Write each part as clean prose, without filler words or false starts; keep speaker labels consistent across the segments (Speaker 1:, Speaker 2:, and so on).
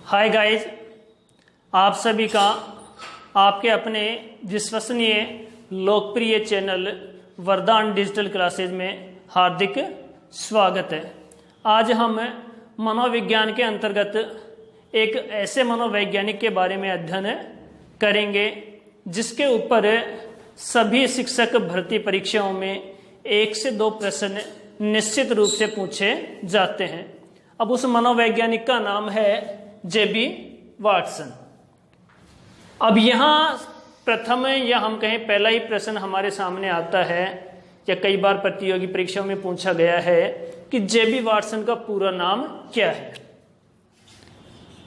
Speaker 1: Hi guys, आप सभी का आपके अपने विश्वसनीय लोकप्रिय चैनल वरदान डिजिटल क्लासेज में हार्दिक स्वागत है। आज हम मनोविज्ञान के अंतर्गत एक ऐसे मनोवैज्ञानिक के बारे में अध्ययन करेंगे जिसके ऊपर सभी शिक्षक भर्ती परीक्षाओं में 1 से 2 प्रश्न निश्चित रूप से पूछे जाते हैं। अब उस मनोवैज्ञानिक का नाम है जेबी वाटसन। अब यहाँ प्रथम या हम कहें पहला ही प्रश्न हमारे सामने आता है या कई बार प्रतियोगी परीक्षाओं में पूछा गया है कि जेबी वाटसन का पूरा नाम क्या है।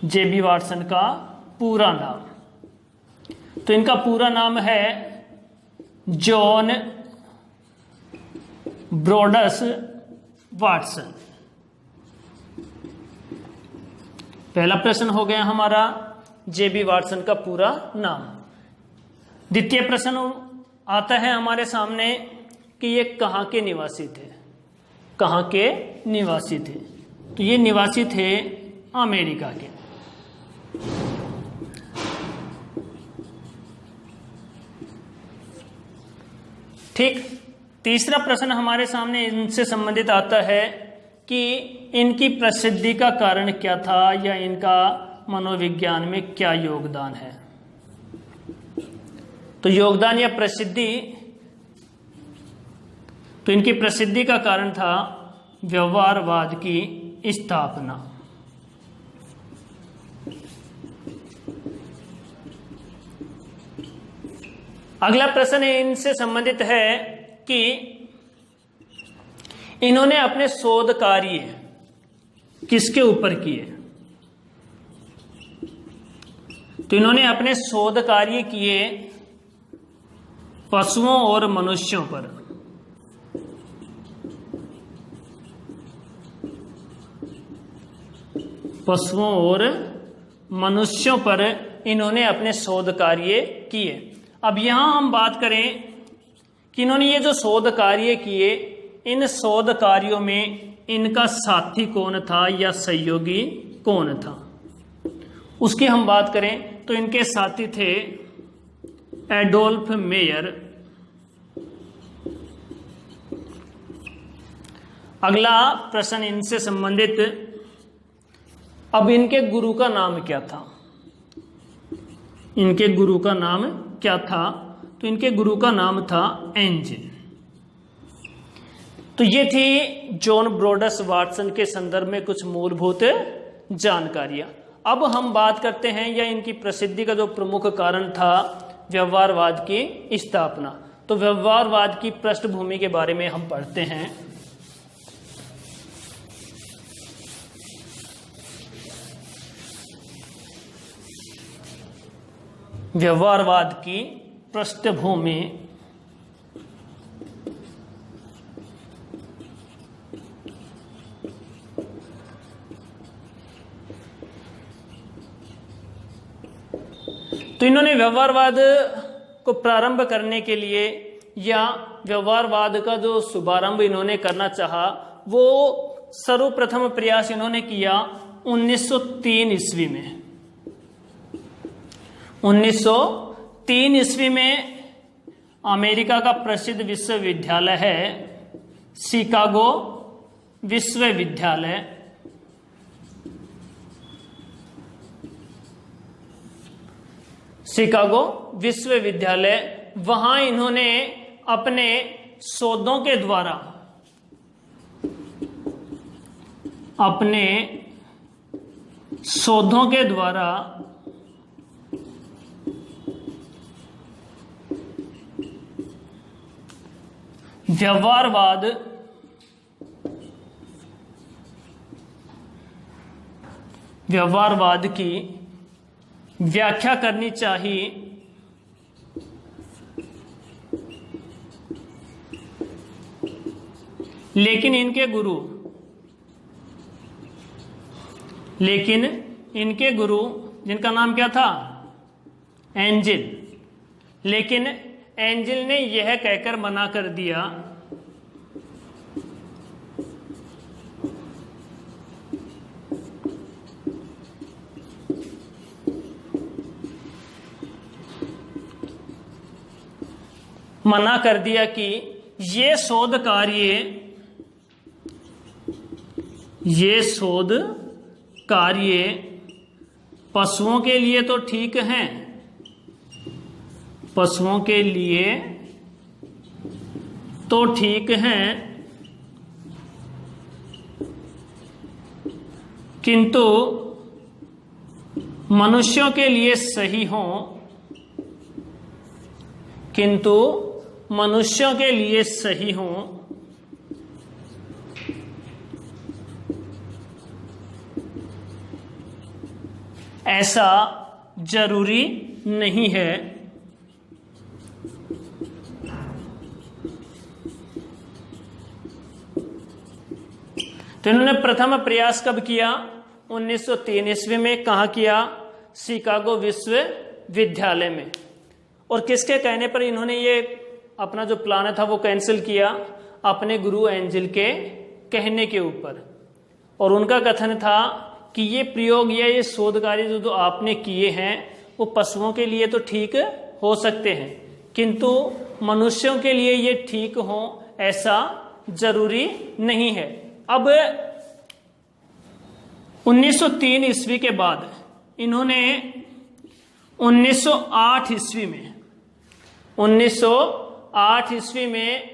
Speaker 1: जेबी वाटसन का पूरा नाम, तो इनका पूरा नाम है जॉन ब्रोडस वाटसन। पहला प्रश्न हो गया हमारा जेबी वाटसन का पूरा नाम। द्वितीय प्रश्न आता है हमारे सामने कि ये कहाँ के निवासी थे। कहाँ के निवासी थे? तो ये निवासी थे अमेरिका के। ठीक। तीसरा प्रश्न हमारे सामने इनसे संबंधित आता है कि इनकी प्रसिद्धि का कारण क्या था या इनका मनोविज्ञान में क्या योगदान है। तो योगदान या प्रसिद्धि, तो इनकी प्रसिद्धि का कारण था व्यवहारवाद की स्थापना। अगला प्रश्न इनसे संबंधित है कि इन्होंने अपने शोध कार्य किसके ऊपर किए। तो इन्होंने अपने शोध कार्य किए पशुओं और मनुष्यों पर। पशुओं और मनुष्यों पर इन्होंने अपने शोध कार्य किए। अब यहां हम बात करें कि इन्होंने ये जो शोध कार्य किए, इन शोध कार्यों में इनका साथी कौन था या सहयोगी कौन था, उसकी हम बात करें तो इनके साथी थे एडोल्फ मेयर। अगला प्रश्न इनसे संबंधित, अब इनके गुरु का नाम क्या था। इनके गुरु का नाम क्या था? तो इनके गुरु का नाम था एंजिल। तो ये थी जॉन ब्रोडस वाटसन के संदर्भ में कुछ मूलभूत जानकारियां। अब हम बात करते हैं या इनकी प्रसिद्धि का जो प्रमुख कारण था व्यवहारवाद की स्थापना। तो व्यवहारवाद की पृष्ठभूमि के बारे में हम पढ़ते हैं। व्यवहारवाद की पृष्ठभूमि। तो इन्होंने व्यवहारवाद को प्रारंभ करने के लिए या व्यवहारवाद का जो शुभारंभ इन्होंने करना चाहा, वो सर्वप्रथम प्रयास इन्होंने किया 1903 ईस्वी में। 1903 ईस्वी में अमेरिका का प्रसिद्ध विश्वविद्यालय है शिकागो विश्वविद्यालय। शिकागो विश्वविद्यालय, वहां इन्होंने अपने शोधों के द्वारा व्यवहारवाद की व्याख्या करनी चाहिए। लेकिन इनके गुरु जिनका नाम क्या था? एंजिल। लेकिन एंजिल ने यह कहकर मना कर दिया मना कर दिया कि ये शोध कार्य पशुओं के लिए तो ठीक हैं, पशुओं के लिए तो ठीक हैं, किंतु मनुष्यों के लिए सही हों, किंतु मनुष्यों के लिए सही हों, ऐसा जरूरी नहीं है। तो इन्होंने प्रथम प्रयास कब किया? 1903 ईस्वी में। कहाँ किया? शिकागो विश्वविद्यालय में। और किसके कहने पर इन्होंने ये अपना जो प्लान था वो कैंसिल किया? अपने गुरु एंजिल के कहने के ऊपर। और उनका कथन था कि ये प्रयोग या ये शोध कार्य जो आपने किए हैं वो पशुओं के लिए तो ठीक हो सकते हैं, किंतु मनुष्यों के लिए ये ठीक हो ऐसा जरूरी नहीं है। अब 1903 ईस्वी के बाद इन्होंने 1908 ईस्वी में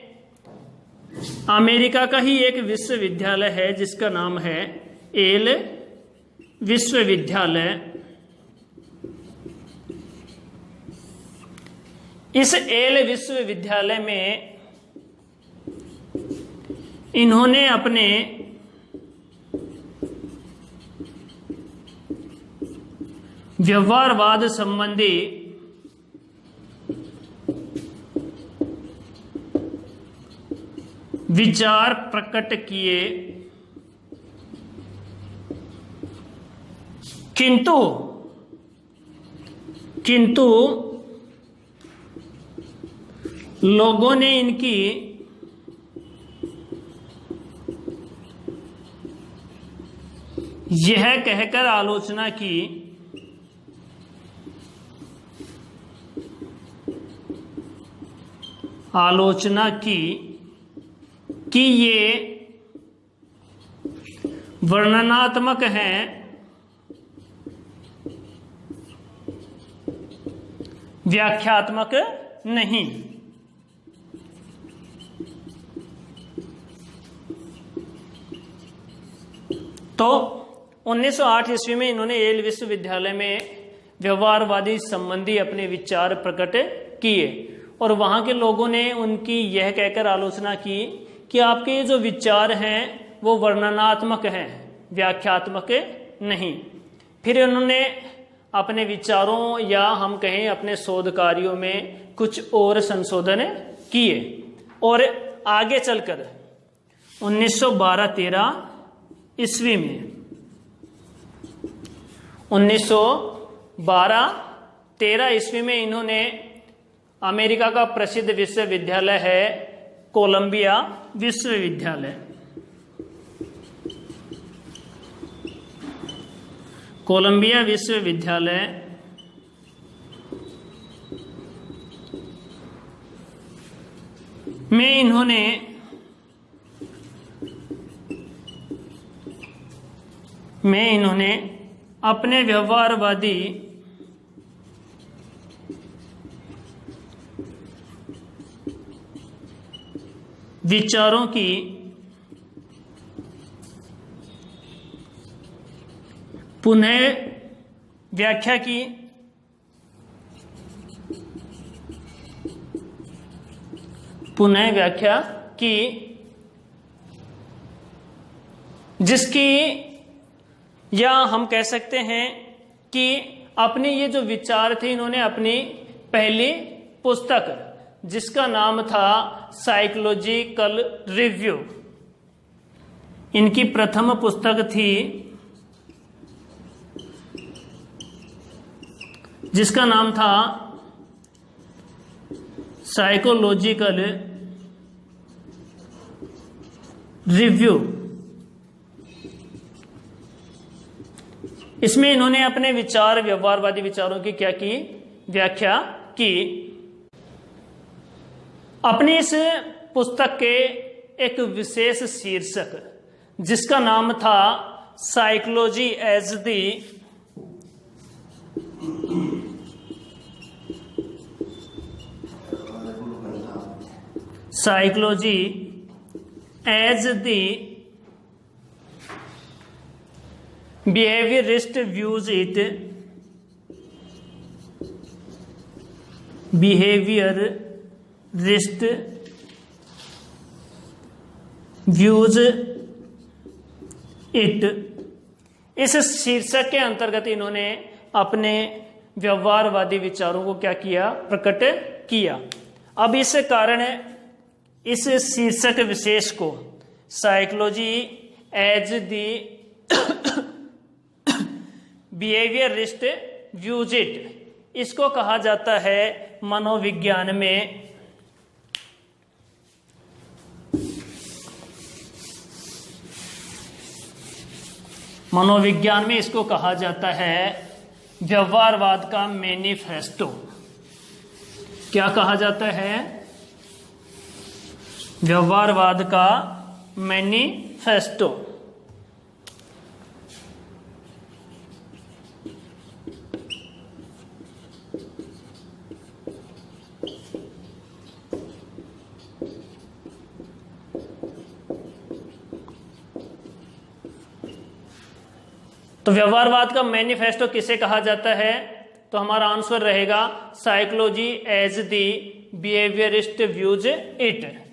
Speaker 1: अमेरिका का ही एक विश्वविद्यालय है जिसका नाम है येल विश्वविद्यालय। इस येल विश्वविद्यालय में इन्होंने अपने व्यवहारवाद संबंधी विचार प्रकट किए, किंतु लोगों ने इनकी यह कहकर आलोचना की कि ये वर्णनात्मक हैं, व्याख्यात्मक नहीं। तो 1908 ईस्वी में इन्होंने येल विश्वविद्यालय में व्यवहारवादी संबंधी अपने विचार प्रकट किए और वहां के लोगों ने उनकी यह कहकर आलोचना की कि आपके ये जो विचार हैं वो वर्णनात्मक हैं, व्याख्यात्मक नहीं। फिर उन्होंने अपने विचारों या हम कहें अपने शोध कार्यों में कुछ और संशोधन किए और आगे चलकर 1912-13 ईस्वी में 1912-13 ईस्वी में इन्होंने अमेरिका का प्रसिद्ध विश्वविद्यालय है कोलंबिया विश्वविद्यालय, कोलंबिया विश्वविद्यालय में इन्होंने अपने व्यवहारवादी विचारों की पुनः व्याख्या की, जिसकी या हम कह सकते हैं कि अपने ये जो विचार थे इन्होंने अपनी पहली पुस्तक जिसका नाम था साइकोलॉजिकल रिव्यू, इनकी प्रथम पुस्तक थी जिसका नाम था साइकोलॉजिकल रिव्यू। इसमें इन्होंने अपने विचार व्यवहारवादी विचारों की क्या की? व्याख्या की। अपनी इस पुस्तक के एक विशेष शीर्षक जिसका नाम था psychology as the psychology as the behaviourist views it behaviourist views it. इस शीर्षक के अंतर्गत इन्होंने अपने व्यवहारवादी विचारों को क्या किया, प्रकट किया। अब इस कारण इस शीर्षक विशेष को psychology as the behaviourist views it, इसको कहा जाता है मनोविज्ञान में इसको कहा जाता है व्यवहारवाद का मैनिफेस्टो। क्या कहा जाता है? व्यवहारवाद का मैनिफेस्टो। तो व्यवहारवाद का मैनिफेस्टो किसे कहा जाता है? तो हमारा आंसर रहेगा psychology as the behaviourist views it.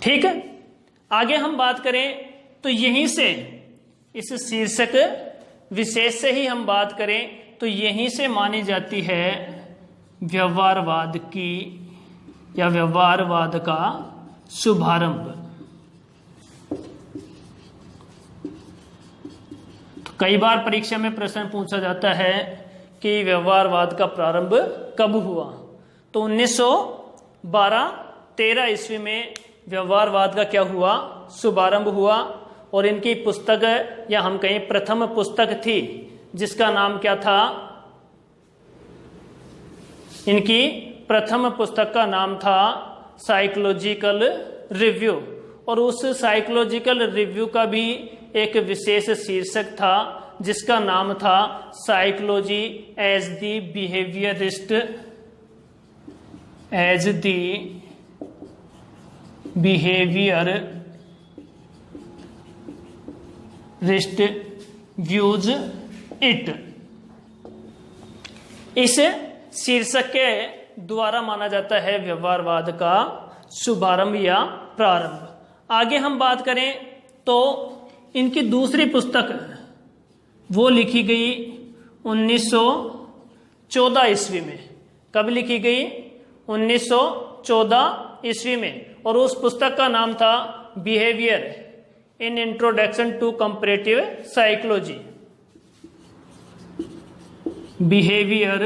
Speaker 1: ठीक है, आगे हम बात करें तो यहीं से इस शीर्षक विशेष से ही हम बात करें तो यहीं से मानी जाती है व्यवहारवाद की या व्यवहारवाद का शुभारंभ। तो कई बार परीक्षा में प्रश्न पूछा जाता है कि व्यवहारवाद का प्रारंभ कब हुआ? तो 1912-13 ईस्वी में व्यवहारवाद का क्या हुआ, शुभारंभ हुआ। और इनकी पुस्तक या हम कहें प्रथम पुस्तक थी जिसका नाम क्या था? इनकी प्रथम पुस्तक का नाम था साइकोलॉजिकल रिव्यू। और उस साइकोलॉजिकल रिव्यू का भी एक विशेष शीर्षक था जिसका नाम था psychology as the behaviourist views it. इस शीर्षक के द्वारा माना जाता है व्यवहारवाद का शुभारंभ या प्रारंभ। आगे हम बात करें तो इनकी दूसरी पुस्तक वो लिखी गई 1914 ईस्वी में। कब लिखी गई? 1914 ईस्वी में। और उस पुस्तक का नाम था behaviour in introduction to comparative psychology. Behaviour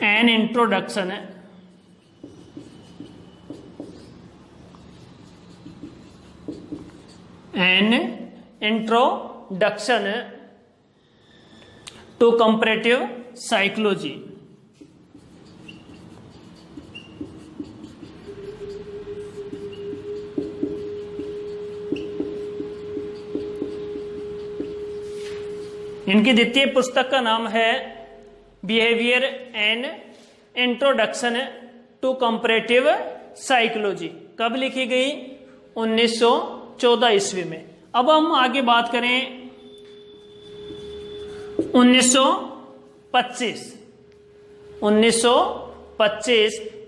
Speaker 1: an introduction to comparative psychology. इनकी द्वितीय पुस्तक का नाम है behaviour and introduction to comparative psychology. कब लिखी गई? 1914 ईस्वी में। अब हम आगे बात करें 1925।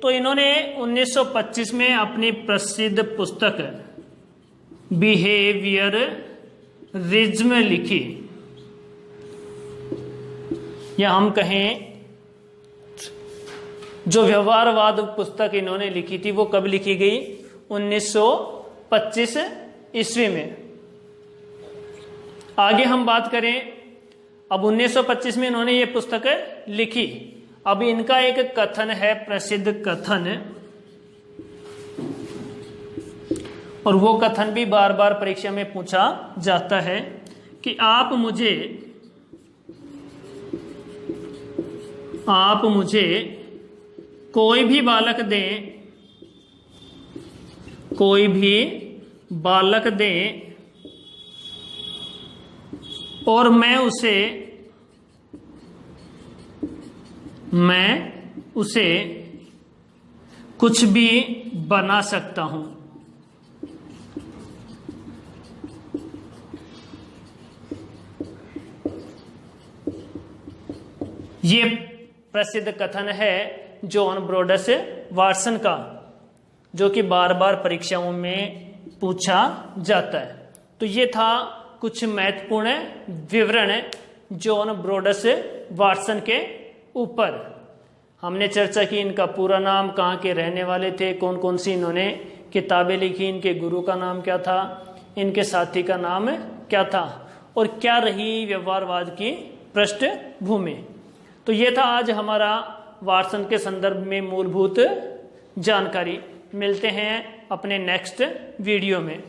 Speaker 1: तो इन्होंने 1925 में अपनी प्रसिद्ध पुस्तक बिहेवियरिज्म लिखी, या हम कहें जो व्यवहारवाद पुस्तक इन्होंने लिखी थी वो कब लिखी गई? 1925 ईस्वी में। आगे हम बात करें, अब 1925 में इन्होंने ये पुस्तक लिखी। अब इनका एक कथन है, प्रसिद्ध कथन। और वो कथन भी बार बार परीक्षा में पूछा जाता है कि आप मुझे कोई भी बालक दें और मैं उसे कुछ भी बना सकता हूं। ये प्रसिद्ध कथन है जॉन ब्रोडस वाटसन का, जो कि बार बार परीक्षाओं में पूछा जाता है। तो ये था कुछ महत्वपूर्ण विवरण जॉन ब्रोडस वाटसन के ऊपर। हमने चर्चा की इनका पूरा नाम, कहाँ के रहने वाले थे, कौन कौन सी इन्होंने किताबें लिखी, इनके गुरु का नाम क्या था, इनके साथी का नाम क्या था और क्या रही व्यवहारवाद की पृष्ठभूमि। तो ये था आज हमारा वाटसन के संदर्भ में मूलभूत जानकारी। मिलते हैं अपने नेक्स्ट वीडियो में।